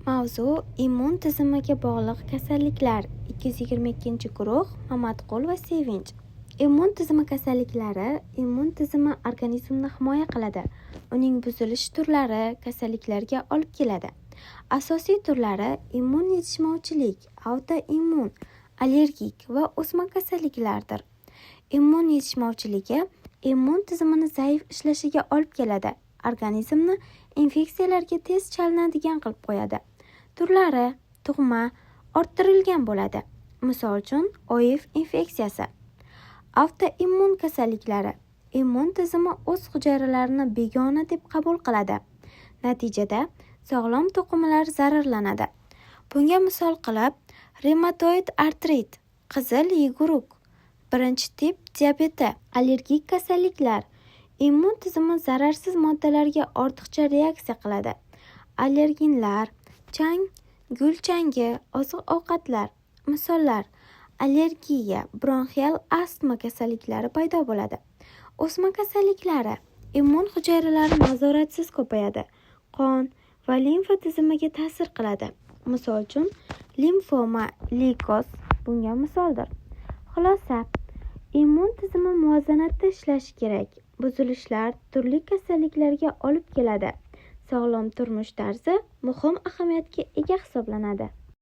Mavzu immun tizimiga bog'liq kasalliklar. 222-guruh Mamatqul va Sevinch. Immun tizimi kasalliklari immun tizimi organizmni himoya qiladi. Uning buzilish turlari kasalliklarga olib keladi. Asosiy turlari immun yetishmovchilik, autoimmun, allergik va o'sma kasalliklardir. Immun yetishmovchiligi immun tizimini zaif ishlashiga olib keladi. Organizmni infeksiyalarga tez chalinadigan qilib qo'yadi. Turlari tug'ma, orttirilgan bo'ladi. Misol uchun, OIV infeksiyasi. Autoimmun kasalliklari immun tizimi o'z hujayralarini begona deb qabul qiladi. Natijada sog'lom to'qimalar zararlanadi. Bunga misol qilib, revmatoid artrit, qizil yuguruk, birinchi tip diabeti, allergik kasalliklar. Immun tizimi zararsiz moddalarga ortiqcha reaksiya qiladi. Allergenlar, chang, gul changi, oziq-ovqatlar. Misollar: allergiya, bronxial astma kasalliklari paydo bo'ladi. O'sma kasalliklari immun hujayralari nazoratsiz ko'payadi. Qon va limfa tizimiga ta'sir qiladi. Misol uchun, limfoma, leykoz bunga misoldir. Xulosa: immun tizimi muvozanatda ishlashi kerak. Buzilishlar turli kasalliklarga olib keladi. Sog'lom turmush tarzi muhim ahamiyatga ega hisoblanadi.